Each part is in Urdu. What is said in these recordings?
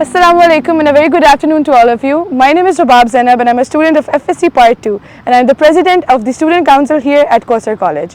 Assalamu alaikum and a very good afternoon to all of you. My name is Rabab Zainab and I'm a student of FSC Part 2 and I'm the president of the Student Council here at Kausar College.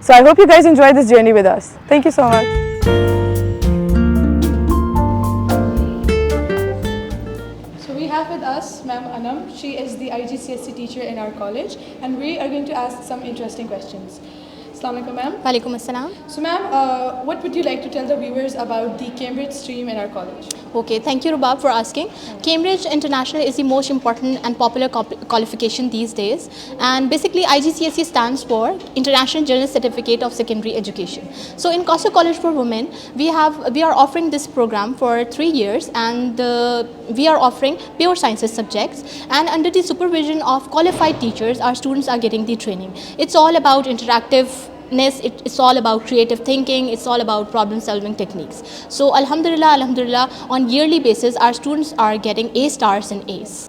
So I hope you guys enjoy this journey with us. Thank you so much. Have with us Ma'am Anam. She is the IGCSE teacher in our college and we are going to ask some interesting questions. Assalamu alaikum ma'am. Walaikum assalam. So ma'am, what would you like to tell the viewers about the Cambridge stream in our college? Okay, thank you Rubab for asking. Cambridge International is the most important and popular qualification these days, and basically IGCSE stands for International General Certificate of Secondary Education. So in Kausar College for Women, we are offering this program for 3 years, and we are offering pure sciences subjects, and under the supervision of qualified teachers, our students are getting the training. It's all about interactiveness, it's all about creative thinking, it's all about problem solving techniques. So alhamdulillah, on yearly basis our students are getting A stars and A's.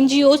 NGOs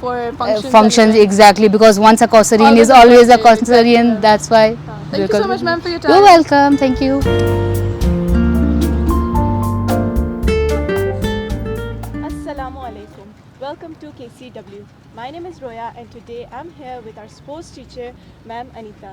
for functions exactly, because once a Kausarian is always a Kausarian, that's why. Thank you so much ma'am for your time. You're welcome. Thank you. Assalamu alaikum. Welcome to KCW. My name is Roya and today I'm here with our sports teacher Ma'am Anita.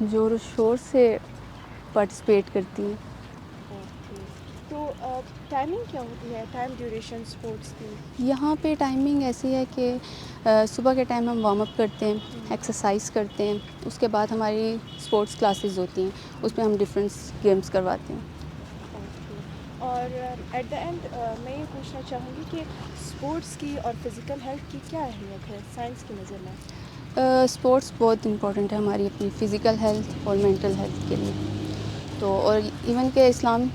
زور و شور سے پارٹیسپیٹ کرتی ہیں. تو ٹائمنگ کیا ہوتی ہے, ٹائم ڈیوریشن اسپورٹس کی؟ یہاں پہ ٹائمنگ ایسی ہے کہ صبح کے ٹائم ہم وارم اپ کرتے ہیں, ایکسرسائز کرتے ہیں, اس کے بعد ہماری اسپورٹس کلاسز ہوتی ہیں, اس میں ہم ڈفرینٹ گیمز کرواتے ہیں. اور ایٹ دا اینڈ میں یہ پوچھنا چاہوں گی کہ اسپورٹس کی اور فزیکل ہیلتھ کی کیا اہمیت ہے سائنس کی نظر میں؟ اسپورٹس بہت امپورٹنٹ ہے ہماری اپنی فزیکل ہیلتھ اور مینٹل ہیلتھ کے لیے. تو اور ایون کہ اسلام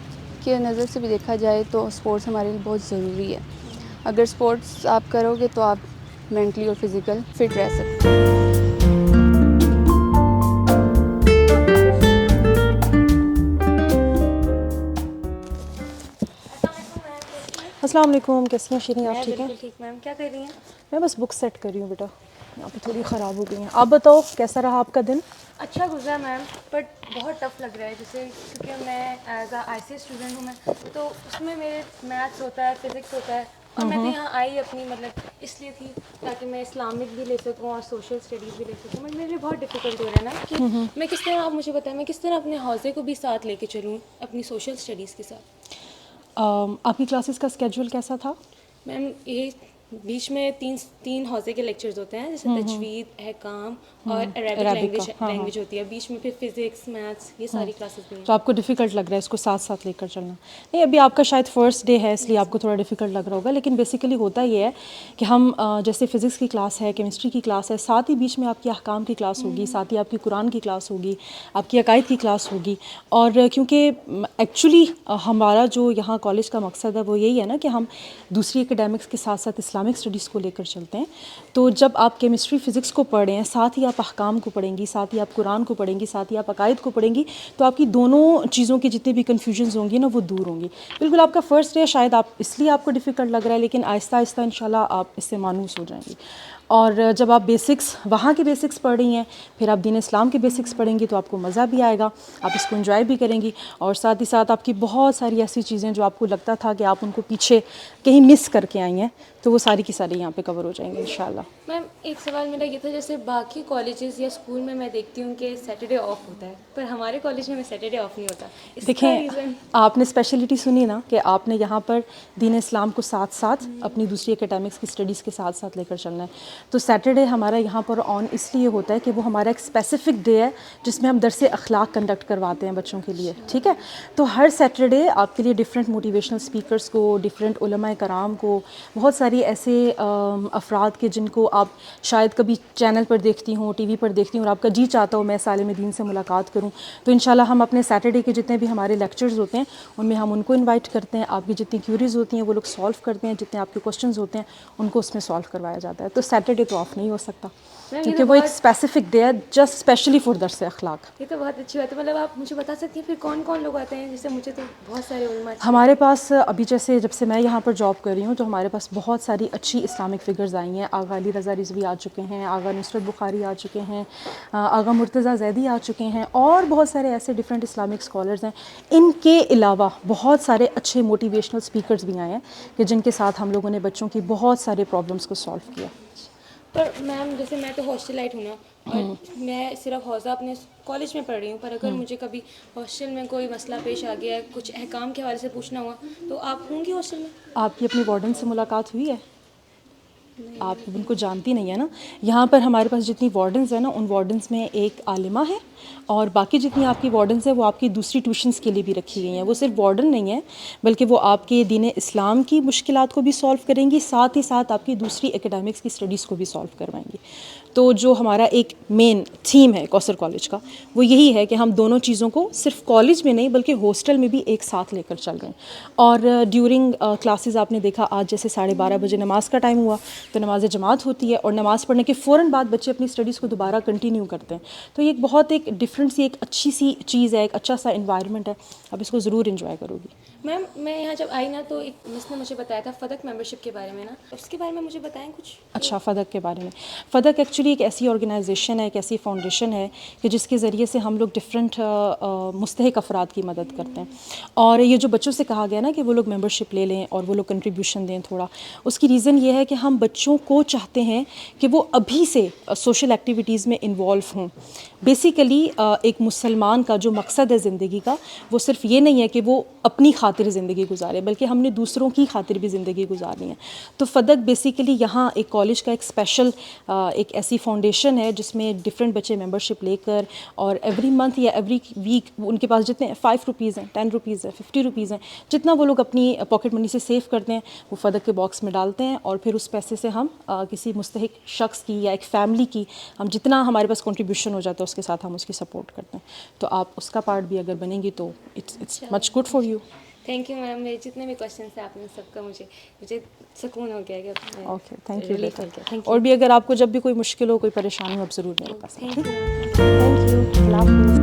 کے نظر سے بھی دیکھا جائے تو اسپورٹس ہمارے لیے بہت ضروری ہے. اگر اسپورٹس آپ کرو گے تو آپ مینٹلی اور فزیکل فٹ رہ سکتے ہیں. السلام علیکم, کیسی ہیں شیرین, آپ ٹھیک ہیں؟ ٹھیک میم, کیا کر رہی ہیں؟ میں بس بک سیٹ کر رہی ہوں بیٹا, یہاں پہ تھوڑی خراب ہو گئی ہیں. آپ بتاؤ کیسا رہا آپ کا دن؟ اچھا گزرا میم, بٹ بہت ٹف لگ رہا ہے, جیسے کیونکہ میں as a I C student ہوں میں, تو اس میں میرے میتھس ہوتا ہے, فزکس ہوتا ہے, اور میں تو یہاں آئی اپنی مطلب اس لیے تھی تاکہ میں اسلامک بھی لے سکوں اور سوشل اسٹڈیز بھی لے سکوں, بٹ میرے لیے بہت ڈیفیکلٹ ہو رہا ہے نا کہ میں کس طرح, آپ مجھے بتائیں میں کس طرح اپنے حوزے کو بھی ساتھ لے کے چلوں اپنی سوشل اسٹڈیز کے ساتھ. آپ کی کلاسز کا اسکیجول کیسا تھا؟ میم یہ بیچ میں تین حوزے کے لیکچرز ہوتے ہیں, جیسے تجوید, احکام اور عربک لینگویج ہوتی ہے, بیچ میں پھر فزکس, میتھس, یہ ساری کلاسز بھی ہیں. تو آپ کو ڈیفیکلٹ لگ رہا ہے اس کو ساتھ ساتھ لے کر چلنا؟ نہیں, ابھی آپ کا شاید فرسٹ ڈے ہے اس لیے آپ کو تھوڑا ڈیفیکلٹ لگ رہا ہوگا, لیکن بیسیکلی ہوتا یہ ہے کہ ہم جیسے فزکس کی کلاس ہے, کیمسٹری کی کلاس ہے, ساتھ ہی بیچ میں آپ کی احکام کی کلاس ہوگی, ساتھ ہی آپ کی قرآن کی کلاس ہوگی, آپ کی عقائد کی کلاس ہوگی. اور کیونکہ ایکچولی ہمارا جو یہاں کالج کا مقصد ہے وہ یہی ہے نا کہ ہم دوسری اکیڈیمکس کے ساتھ ساتھ اسلامک اسٹڈیز کو لے کر چلتے ہیں. تو جب آپ کیمسٹری فزکس کو پڑھ رہے ہیں, ساتھ ہی آپ احکام کو پڑھیں گی, ساتھ ہی آپ قرآن کو پڑھیں گی, ساتھ ہی آپ عقائد کو پڑھیں گی, تو آپ کی دونوں چیزوں کی جتنی بھی کنفیوژنز ہوں گی نا وہ دور ہوں گی. بالکل آپ کا فرسٹ ڈے شاید آپ اس لیے آپ کو ڈیفیکلٹ لگ رہا ہے, لیکن آہستہ آہستہ انشاءاللہ آپ اس سے مانوس ہو جائیں گی. اور جب آپ بیسکس وہاں کے بیسکس پڑھ رہی ہیں, پھر آپ دین اسلام کے بیسکس پڑھیں گی تو آپ کو مزہ بھی آئے گا, آپ اس کو انجوائے بھی کریں گی. اور ساتھ ہی ساتھ آپ کی بہت ساری ایسی چیزیں جو آپ کو لگتا تھا کہ آپ ان کو پیچھے کہیں مس کر کے آئی ہیں, تو وہ ساری کی ساری یہاں پہ کور ہو جائیں گے انشاءاللہ. میم ایک سوال میرا یہ تھا, جیسے باقی کالجز یا اسکول میں دیکھتی ہوں کہ سیٹرڈے آف ہوتا ہے, پر ہمارے کالج میں سیٹرڈے آف نہیں ہوتا. اس کا دیکھیں, ریزن؟ آپ نے اسپیشلٹی سنی نا کہ آپ نے یہاں پر دین اسلام کو ساتھ ساتھ اپنی دوسری اکیڈیمکس کی اسٹڈیز کے ساتھ ساتھ لے کر چلنا ہے. تو سیٹرڈے ہمارا یہاں پر آن اس لیے ہوتا ہے کہ وہ ہمارا ایک اسپیسیفک ڈے ہے جس میں ہم درس اخلاق کنڈکٹ کرواتے ہیں بچوں کے لیے, ٹھیک ہے. تو ہر سیٹرڈے آپ کے لیے ڈفرینٹ موٹیویشنل اسپیکرس کو, ڈفرینٹ علماء کرام کو, بہت ساری ایسے افراد کے جن کو آپ شاید کبھی چینل پر دیکھتی ہوں, ٹی وی پر دیکھتی ہوں, اور آپ کا جی چاہتا ہو میں عالم دین سے ملاقات کروں, تو انشاءاللہ ہم اپنے سیٹرڈے کے جتنے بھی ہمارے لیکچرز ہوتے ہیں ان میں ہم ان کو انوائٹ کرتے ہیں. آپ کی جتنی کیوریز ہوتی ہیں وہ لوگ سالو کرتے ہیں, جتنے آپ کے کوسچنز ہوتے ہیں ان کو اس میں سالو کروایا جاتا ہے. تو سیٹرڈے تو آف نہیں ہو سکتا کیونکہ وہ ایک اسپیسیفک ڈے ہے جسٹ اسپیشلی فار درس اخلاق. یہ تو بہت اچھی بات ہے. مطلب آپ مجھے بتا سکتی ہیں پھر کون کون لوگ آتے ہیں؟ جیسے مجھے تو بہت سارے علماء ہمارے پاس ابھی جیسے جب سے میں یہاں پر جاب کر رہی ہوں تو ہمارے پاس بہت ساری اچھی اسلامک فگرز آئی ہیں. آغا علی رضا رضوی آ چکے ہیں, آغا نصرت بخاری آ چکے ہیں, آغا مرتضیٰ زیدی آ چکے ہیں, اور بہت سارے ایسے ڈفرینٹ اسلامک اسکالرز ہیں. ان کے علاوہ بہت سارے اچھے موٹیویشنل اسپیکرز بھی آئے ہیں کہ جن کے ساتھ ہم لوگوں نے بچوں کی بہت سارے پرابلمس کو سالو کیا. پر میم جیسے میں تو ہاسٹلائٹ ہوں نا, اور میں صرف حوزہ اپنے کالج میں پڑھ رہی ہوں, پر اگر مجھے کبھی ہاسٹل میں کوئی مسئلہ پیش آ گیا ہے, کچھ احکام کے حوالے سے پوچھنا ہوا, تو آپ ہوں گی ہاسٹل میں؟ آپ کی اپنی وارڈن سے ملاقات ہوئی ہے؟ آپ ان کو جانتی نہیں ہے نا. یہاں پر ہمارے پاس جتنی وارڈنز ہیں نا, ان وارڈنز میں ایک عالمہ ہے, اور باقی جتنی آپ کی وارڈنز ہیں وہ آپ کی دوسری ٹیوشنز کے لیے بھی رکھی گئی ہیں. وہ صرف وارڈن نہیں ہے بلکہ وہ آپ کے دین اسلام کی مشکلات کو بھی سالو کریں گی, ساتھ ہی ساتھ آپ کی دوسری اکیڈیمکس کی اسٹڈیز کو بھی سالو کروائیں گی. تو جو ہمارا ایک مین تھیم ہے کوثر کالج کا وہ یہی ہے کہ ہم دونوں چیزوں کو صرف کالج میں نہیں بلکہ ہاسٹل میں بھی ایک ساتھ لے کر چل رہے ہیں. اور ڈیورنگ کلاسز آپ نے دیکھا آج جیسے 12:30 بجے نماز کا ٹائم ہوا تو نماز جماعت ہوتی ہے, اور نماز پڑھنے کے فوراً بعد بچے اپنی اسٹڈیز کو دوبارہ کنٹینیو کرتے ہیں. تو یہ ایک ڈفرینٹ سی ایک اچھی سی چیز ہے, ایک اچھا سا انوائرمنٹ ہے, آپ اس کو ضرور انجوائے کرو گی. میم میں یہاں جب آئی نا تو ایک مس نے مجھے بتایا تھا فدق ممبرشپ کے بارے میں نا, اس کے بارے میں مجھے بتائیں کچھ. اچھا, فدق کے بارے میں. فدق ایکچولی ایک ایسی آرگنائزیشن ہے, ایک ایسی فاؤنڈیشن ہے کہ جس کے ذریعے سے ہم لوگ ڈفرینٹ مستحق افراد کی مدد کرتے ہیں. اور یہ جو بچوں سے کہا گیا نا کہ وہ لوگ ممبرشپ لے لیں اور وہ لوگ کنٹریبیوشن دیں تھوڑا, اس کی ریزن یہ ہے کہ ہم بچوں کو چاہتے ہیں کہ وہ ابھی سے سوشل ایکٹیویٹیز میں انوالو ہوں. بیسیکلی ایک مسلمان کا جو مقصد ہے زندگی کا وہ صرف یہ نہیں ہے کہ وہ اپنی خاطر زندگی گزارے, بلکہ ہم نے دوسروں کی خاطر بھی زندگی گزارنی ہے. تو فدق بیسیکلی یہاں ایک کالج کا ایک اسپیشل ایک ایسی فاؤنڈیشن ہے جس میں ڈفرینٹ بچے ممبرشپ لے کر اور ایوری منتھ یا ایوری ویک ان کے پاس جتنے 5 روپیز ہیں, 10 روپیز ہیں, 50 روپیز ہیں, جتنا وہ لوگ اپنی پاکٹ منی سے سیو کرتے ہیں وہ فدق کے باکس میں ڈالتے ہیں, اور پھر اس پیسے سے ہم کسی مستحق شخص کی یا ایک فیملی کی ہم جتنا ہمارے پاس کنٹریبیوشن ہو جاتا ہے اس کے ساتھ ہم اس کی سپورٹ کرتے ہیں. تو آپ اس کا پارٹ بھی اگر بنیں گی تو it's much good for you. Thank you ma'am, میرے جتنے بھی کوشچنس ہیں آپ نے سب کا مجھے سکون ہو گیا کہ اوکے تھینک یو بیٹا. اور بھی اگر آپ کو جب بھی کوئی مشکل ہو, کوئی پریشانی ہو, آپ ضرور میرے پاس آئیں. Thank you. اللہ حافظ.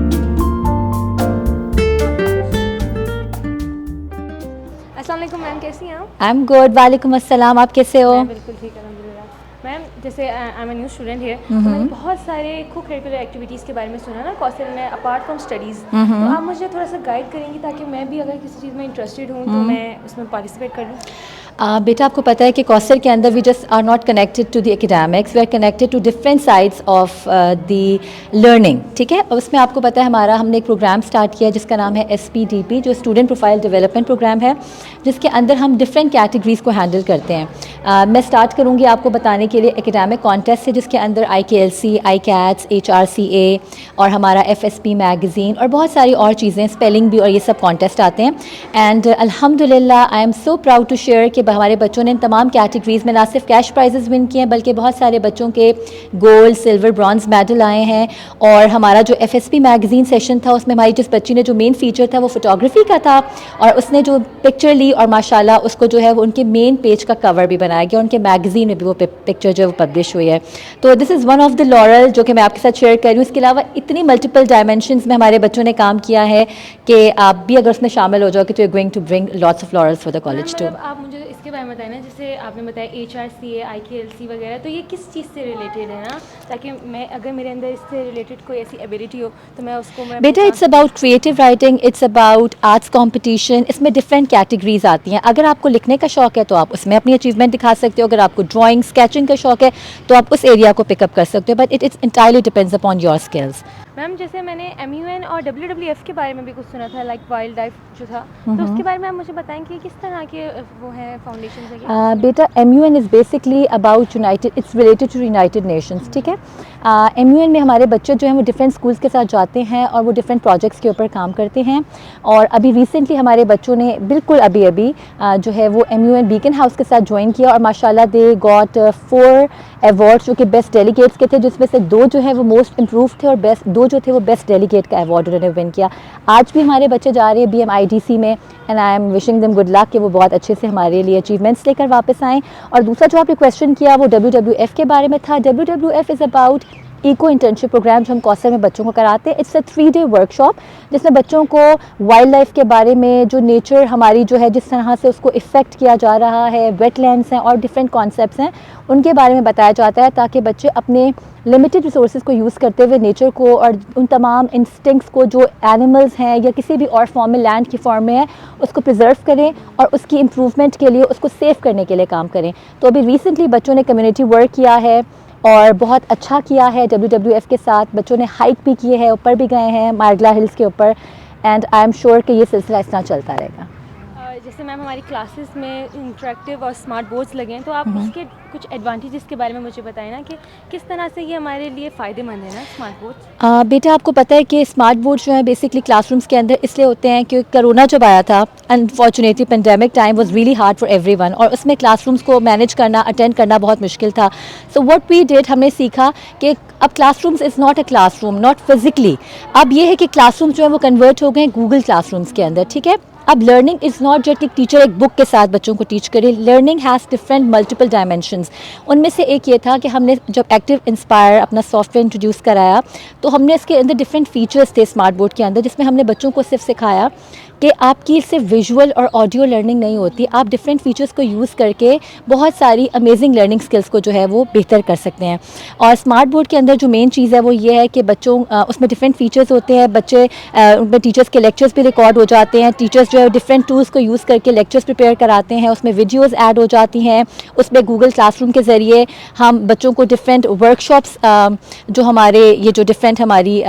السلام علیکم میم, کیسی ہیں آپ؟ I am good. وعلیکم السلام, آپ کیسے ہو؟ میں بالکل ٹھیک الحمد للہ. میم جیسے I am a new student ہے, تو میں نے بہت سارے کو کریکولر ایکٹیویٹیز کے بارے میں سنا نا کوثر میں, اپارٹ فرام اسٹڈیز. تو آپ مجھے تھوڑا سا گائڈ کریں گی تاکہ میں بھی اگر کسی چیز میں انٹرسٹیڈ ہوں تو میں اس میں پارٹیسپیٹ کر لوں. بیٹا آپ کو پتہ ہے کہ کوثر کے اندر we just are not connected to the academics, we are connected to different sides of the learning, ٹھیک ہے. اور اس میں آپ کو پتہ ہے ہم نے ایک پروگرام اسٹارٹ کیا جس کا نام ہے SPDP, جو اسٹوڈنٹ پروفائل ڈیولپمنٹ پروگرام ہے, جس کے اندر ہم ڈفرینٹ کیٹیگریز کو ہینڈل کرتے ہیں. میں اسٹارٹ کروں گی آپ کو بتانے کے لیے ایکیڈیمک کانٹیسٹ سے, جس کے اندر IKLC, ICATS, HRCA اور ہمارا FSP میگزین اور بہت ساری اور چیزیں, اسپیلنگ بھی, اور یہ سب کانٹیسٹ آتے ہیں. اینڈ الحمد للہ I am so proud to share کہ ہمارے بچوں نے ان تمام کیٹیگریز میں نہ صرف کیش پرائزز ون کیے ہیں, بلکہ بہت سارے بچوں کے گولڈ, سلور, برانز میڈل آئے ہیں. اور ہمارا جو FSP میگزین سیشن تھا اس میں ہماری جس بچی نے جو مین فیچر تھا وہ فوٹوگرافی کا تھا, اور اس نے جو پکچر لی اور ماشاءاللہ اس کو جو ہے وہ ان کے مین پیج کا کور بھی بنایا گیا, ان کے میگزین میں بھی وہ پکچر جو ہے وہ پبلش ہوئی ہے. تو دس is one of the Laurel جو کہ میں آپ کے ساتھ شیئر کر رہی ہوں. اس کے علاوہ اتنی ملٹیپل ڈائمینشنز میں ہمارے بچوں نے کام کیا ہے کہ آپ بھی اگر اس میں شامل ہو جاؤ کہ تو you going to bring lots of laurels for the college too. آپ مجھے اس کے بارے میں بتائیں نا, جیسے آپ نے بتایا HRCA, IKLC وغیرہ, تو یہ کس چیز سے ریلیٹڈ ہے نا, تاکہ میں اگر میرے اندر اس سے ریلیٹڈ کوئی ایسی ایبلٹی ہو تو میں اس کو بیٹا it's about creative writing, it's about arts competition. اس میں ڈفرینٹ کیٹیگریز آتی ہیں. اگر آپ کو لکھنے کا شوق ہے تو آپ اس میں اپنی اچیومنٹ دکھا سکتے ہو, اگر آپ کو ڈرائنگ اسکیچنگ کا شوق ہے تو آپ اس ایریا کو پک اپ کر سکتے ہو, but it entirely depends upon your skills. Ma'am جیسے میں نے MUN اور WWF کے بارے میں بھی کچھ سنا تھا, لائک وائلڈ لائف جو تھا, تو اس کے بارے میں آپ مجھے بتائیں کہ کس طرح کے وہ ہیں فاؤنڈیشنز ہیں. بیٹا MUN is basically about United, it's related to United Nations, ٹھیک ہے. MUN میں ہمارے بچے جو ہیں وہ ڈفرینٹ اسکولس کے ساتھ جاتے ہیں اور وہ ڈفرینٹ پروجیکٹس کے اوپر کام کرتے ہیں. اور ابھی ریسنٹلی ہمارے بچوں نے بالکل ابھی جو ہے وہ MUN بیکن ہاؤس کے ساتھ جوائن کیا, اور ماشاءاللہ دے گاٹ 4 ایوارڈس جو کہ بیسٹ ڈیلیگیٹس کے تھے, جس میں سے 2 جو ہیں وہ موسٹ امپروو تھے اور 2 جو تھے وہ بیسٹ ڈیلیگیٹ کا ایوارڈ انہوں نے ون کیا. آج بھی ہمارے بچے جا رہے ہیں BMIDC میں, and I am wishing them good luck کہ وہ بہت اچھے سے ہمارے لیے اچیومنٹس لے کر واپس آئیں. اور دوسرا جو آپ نے کویشچن کیا وہ WWF کے بارے میں تھا. WWF is about eco internship programme جو ہم کوثر میں بچوں کو کراتے ہیں. It's a 3-day work shop جس میں بچوں کو وائلڈ لائف کے بارے میں, جو نیچر ہماری جو ہے جس طرح سے اس کو افیکٹ کیا جا رہا ہے, ویٹ لینڈس ہیں اور ڈفرینٹ کانسیپٹس ہیں, ان کے بارے میں بتایا جاتا ہے, تاکہ بچے اپنے لمیٹڈ ریسورسز کو یوز کرتے ہوئے نیچر کو اور ان تمام انسٹنکٹس کو جو اینیملز ہیں یا کسی بھی اور فارم میں, لینڈ کی فارم میں ہے, اس کو پریزرو کریں اور اس کی امپروومنٹ کے لیے اس کو سیو کرنے کے لیے کام کریں. تو ابھی ریسنٹلی بچوں نے کمیونٹی ورک کیا ہے اور بہت اچھا کیا ہے WWF کے ساتھ. بچوں نے ہائیک بھی کی ہے, اوپر بھی گئے ہیں مارگلا ہلز کے اوپر, اینڈ آئی ایم شیور کہ یہ سلسلہ اس طرح چلتا رہے گا. جیسے میم ہماری کلاسز میں انٹریکٹیو اور اسمارٹ بورڈس لگے ہیں, تو آپ اس کے کچھ ایڈوانٹیجز کے بارے میں مجھے بتائیں نا, کہ کس طرح سے یہ ہمارے لیے فائدے مند ہے نا اسمارٹ بورڈس. بیٹا آپ کو پتہ ہے کہ اسمارٹ بورڈ جو ہیں بیسکلی کلاس رومس کے اندر اس لیے ہوتے ہیں کہ کرونا جب آیا تھا, unfortunately pandemic time was really hard for every one, اور اس میں کلاس رومس کو مینیج کرنا, اٹینڈ کرنا بہت مشکل تھا. سو واٹ وی ڈیڈ, ہم نے سیکھا کہ اب class rooms is not a class room, not physically. اب یہ ہے کہ کلاس رومس جو ہیں وہ کنورٹ ہو گئے گوگل کلاس رومس کے اندر, ٹھیک ہے. اب لرننگ از ناٹ جسٹ کہ ٹیچر ایک بک کے ساتھ بچوں کو ٹیچ کرے. Learning has different multiple dimensions. ان میں سے ایک یہ تھا کہ ہم نے جب ایکٹیو انسپائر اپنا سافٹ ویئر انٹروڈیوس کرایا, تو ہم نے اس کے اندر ڈفرینٹ فیچرس تھے اسمارٹ بورڈ کے اندر, جس میں ہم نے بچوں کو صرف سکھایا کہ آپ کی صرف ویژول اور آڈیو لرننگ نہیں ہوتی, آپ ڈفرینٹ فیچرز کو یوز کر کے بہت ساری امیزنگ لرننگ اسکلس کو جو ہے وہ بہتر کر سکتے ہیں. اور اسمارٹ بورڈ کے اندر جو مین چیز ہے وہ یہ ہے کہ بچوں اس میں ڈفرینٹ فیچرز ہوتے ہیں, بچے ان میں ٹیچرس کے لیکچرز بھی ریکارڈ ہو جاتے ہیں, ٹیچرس جو ہے ڈفرینٹ ٹولس کو یوز کر کے لیکچرز پریپیئر کراتے ہیں, اس میں ویڈیوز ایڈ ہو جاتی ہیں, اس میں گوگل کلاس روم کے ذریعے ہم بچوں کو ڈفرینٹ ورک شاپس جو ہمارے یہ جو ڈفرینٹ ہماری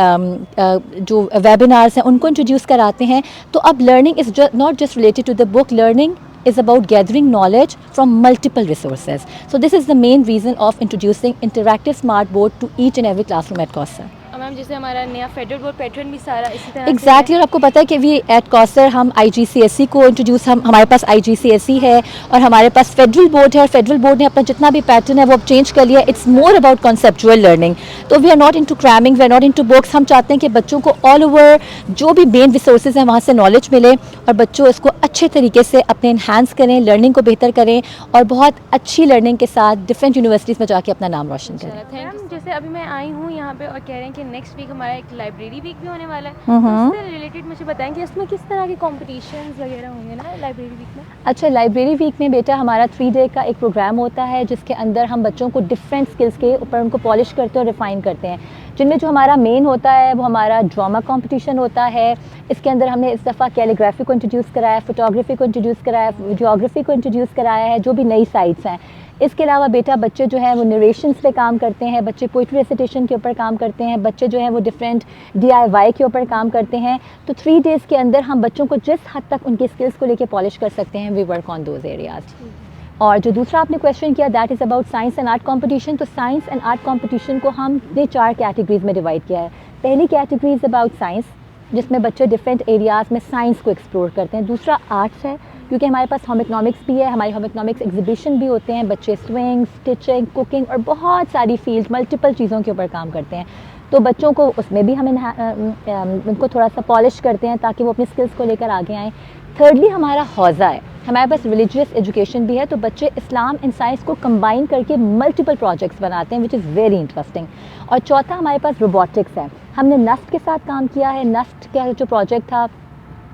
جو ویبینارز ہیں ان کو انٹروڈیوس کراتے ہیں. تو اب learning is not just related to the book, learning is about gathering knowledge from multiple resources. So this is the main reason of introducing interactive smart board to each and every classroom at Kausar. میم جیسے ہمارا نیا فیڈرل بورڈ پیٹرن بھی سارا اسی طرح ایگزیکٹلی. اور آپ کو پتہ ہے کہ وی ایٹ کوسر ہم IGCSE کو انٹروڈیوس ہمارے پاس IGCSE ہے اور ہمارے پاس فیڈرل بورڈ ہے, اور فیڈرل بورڈ نے اپنا جتنا بھی پیٹرن ہے وہ اب چینج کر لیا. It's more about conceptual learning. تو we are not into cramming, we are not into books. ہم چاہتے ہیں کہ بچوں کو آل اوور جو بھی مین ریسورسز ہیں وہاں سے نالج ملے اور بچوں اس کو اچھے طریقے سے اپنے انہانس کریں, لرننگ کو بہتر کریں اور بہت اچھی لرننگ کے ساتھ ڈفرینٹ یونیورسٹیز میں جا کے اپنا نام روشن کریں. میم جیسے ابھی میں آئی ہوں یہاں پہ اور کہہ رہے ہیں کہ نیکسٹ ویک ہمارا ایک لائبریری ویک بھی ہونے والا ہے, تو اس سے ریلیٹڈ مجھے بتائیں کہ اس میں کس طرح کے کمپٹیشنز وغیرہ ہوں گے نا لائبریری ویک میں؟ اچھا, لائبریری ویک میں بیٹا ہمارا 3 ڈے کا ایک پروگرام ہوتا ہے جس کے اندر ہم بچوں کو ڈفرینٹ اسکلس کے اوپر ان کو پالش کرتے ہیں اور ریفائن کرتے ہیں, جن میں جو ہمارا مین ہوتا ہے وہ ہمارا ڈرامہ کمپٹیشن ہوتا ہے. اس کے اندر ہم نے اس دفعہ کیلیگرافی کو انٹروڈیوس کرایا ہے, فوٹوگرافی کو انٹروڈیوس کرایا ہے, ویڈیوگرافی کو انٹروڈیوس کرایا ہے, جو بھی نئی سائٹس ہیں. اس کے علاوہ بیٹا بچے جو ہیں وہ نریشنس پہ کام کرتے ہیں, بچے پوئٹری ریسیٹیشن کے اوپر کام کرتے ہیں, بچے جو ہیں وہ ڈفرینٹ DIY کے اوپر کام کرتے ہیں. تو 3 ڈیز کے اندر ہم بچوں کو جس حد تک ان کی اسکلس کو لے کے پالش کر سکتے ہیں, we work on those areas. اور جو دوسرا آپ نے کویشچن کیا that is about science and art competition. تو سائنس اینڈ آرٹ کمپٹیشن کو ہم نے 4 کیٹیگریز میں ڈیوائڈ کیا ہے. پہلی کیٹیگری از اباؤٹ سائنس, جس میں بچے ڈفرینٹ ایریاز میں سائنس کو ایکسپلور کرتے ہیں. دوسرا آرٹس ہے, کیونکہ ہمارے پاس ہوم اکنامکس بھی ہے, ہمارے ہوم اکنامکس ایگزیبیشن بھی ہوتے ہیں, بچے سوئنگ, اسٹچنگ, کوکنگ اور بہت ساری فیلڈ ملٹیپل چیزوں کے اوپر کام کرتے ہیں. تو بچوں کو اس میں بھی ہم ان کو تھوڑا سا پالش کرتے ہیں تاکہ وہ اپنی اسکلس کو لے کر آگے آئیں. تھرڈلی ہمارا حوزہ ہے, ہمارے پاس ریلیجیس ایجوکیشن بھی ہے, تو بچے اسلام اینڈ سائنس کو کمبائن کر کے ملٹیپل پروجیکٹس بناتے ہیں وچ از ویری انٹرسٹنگ. اور چوتھا ہمارے پاس روبوٹکس ہے, ہم نے نسٹ کے ساتھ کام کیا ہے. نسٹ کا جو پروجیکٹ تھا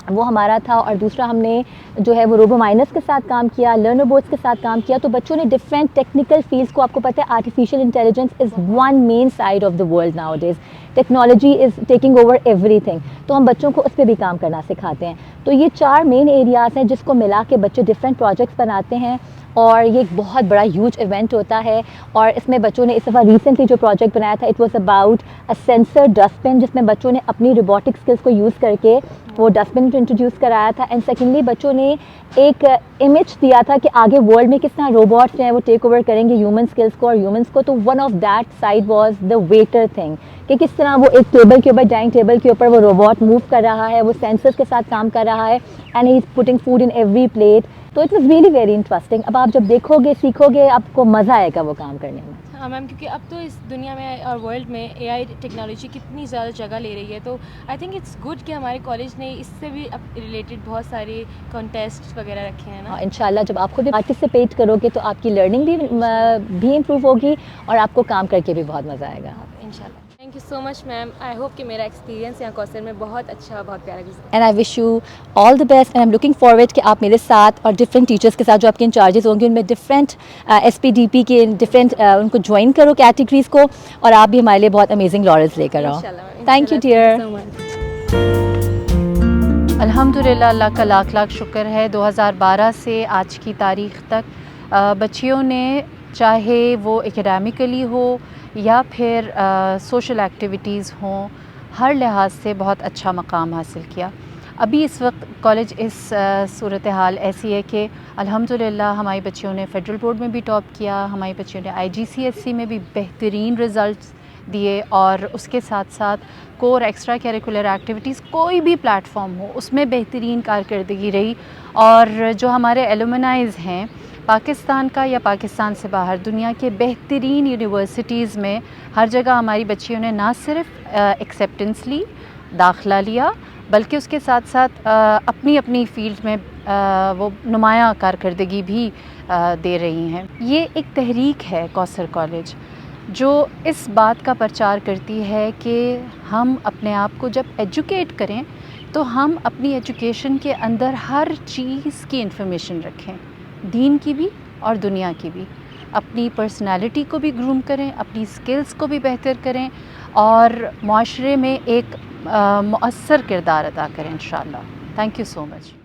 وہ ہمارا تھا, اور دوسرا ہم نے جو ہے وہ روبو مائنس کے ساتھ کام کیا, لرنر بورڈس کے ساتھ کام کیا. تو بچوں نے ڈفرینٹ ٹیکنیکل فیلڈس کو, آپ کو پتہ ہے artificial intelligence is one main side of the world nowadays, technology is taking over everything, تو ہم بچوں کو اس پہ بھی کام کرنا سکھاتے ہیں. تو یہ 4 مین ایریاز ہیں جس کو ملا کے بچے ڈفرینٹ پروجیکٹس بناتے ہیں, اور یہ ایک بہت بڑا ہیوج ایونٹ ہوتا ہے. اور اس میں بچوں نے اس دفعہ ریسنٹلی جو پروجیکٹ بنایا تھا it was about a sensor dustbin, جس میں بچوں نے اپنی روبوٹک اسکلس کو یوز کر کے وہ ڈسٹ بن کو انٹروڈیوس کرایا تھا. اینڈ سیکنڈلی بچوں نے ایک امیج دیا تھا کہ آگے ورلڈ میں کس طرح روبوٹس جو ہیں وہ ٹیک اوور کریں گے ہیومن اسکلس کو اور ہیومنس کو. تو one of that side was the water thing, کہ کس طرح وہ ایک ٹیبل کے اوپر, ڈائننگ ٹیبل کے اوپر وہ روبوٹ موو کر رہا ہے, وہ سینسرز کے ساتھ کام کر رہا ہے, and he is putting food in every plate. تو it was really very interesting. اب آپ جب دیکھو گے, سیکھو گے, آپ کو مزہ آئے گا وہ کام کرنے میں. ہاں میم, کیونکہ اب تو اس دنیا میں اور ورلڈ میں AI ٹیکنالوجی کتنی زیادہ جگہ لے رہی ہے, تو آئی تھنک اٹس گڈ کہ ہمارے کالج نے اس سے بھی ریلیٹڈ بہت سارے کانٹیسٹ وغیرہ رکھے ہیں نا. ان شاء اللہ جب آپ خود پارٹیسپیٹ کرو گے تو آپ کی لرننگ بھی امپروو ہوگی اور آپ کو کام کر کے بھی بہت مزہ آئے گا. ان شاء اللہ. Thank you so much ma'am. I hope کہ میرا ایکسپیرینس یہاں کوسر میں بہت اچھا, بہت پیارا گزرا. And I wish you all the best, and I am looking forward کہ آپ میرے ساتھ اور ڈفرینٹ ٹیچرس کے ساتھ جو آپ کے انچارجز ہوں گے ان میں ڈفرینٹ SPDP کے ڈفرینٹ ان کو جوائن کرو کیٹیگریز کو, اور آپ بھی ہمارے لیے بہت امیزنگ لارلز لے کر آؤ. Thank you dear. الحمدللہ, اللہ کا لاکھ لاکھ شکر ہے. 2012 سے آج کی تاریخ تک بچیوں نے, چاہے وہ اکیڈیمکلی ہو یا پھر سوشل ایکٹیویٹیز ہوں, ہر لحاظ سے بہت اچھا مقام حاصل کیا. ابھی اس وقت کالج اس صورتحال ایسی ہے کہ الحمدللہ ہماری بچیوں نے فیڈرل بورڈ میں بھی ٹاپ کیا, ہماری بچیوں نے IGCSE میں بھی بہترین رزلٹس دیے, اور اس کے ساتھ ساتھ کور ایکسٹرا کیریکولر ایکٹیویٹیز کوئی بھی پلیٹ فارم ہو اس میں بہترین کارکردگی رہی. اور جو ہمارے ایلومنائز ہیں پاکستان کا یا پاکستان سے باہر, دنیا کے بہترین یونیورسٹیز میں ہر جگہ ہماری بچیوں نے نہ صرف ایکسیپٹنس لی, داخلہ لیا, بلکہ اس کے ساتھ ساتھ اپنی اپنی فیلڈ میں وہ نمایاں کارکردگی بھی دے رہی ہیں. یہ ایک تحریک ہے کوثر کالج جو اس بات کا پرچار کرتی ہے کہ ہم اپنے آپ کو جب ایجوکیٹ کریں تو ہم اپنی ایجوکیشن کے اندر ہر چیز کی انفارمیشن رکھیں، دین کی بھی اور دنیا کی بھی، اپنی پرسنالٹی کو بھی گروم کریں، اپنی سکلز کو بھی بہتر کریں اور معاشرے میں ایک مؤثر کردار ادا کریں انشاءاللہ. Thank you so much.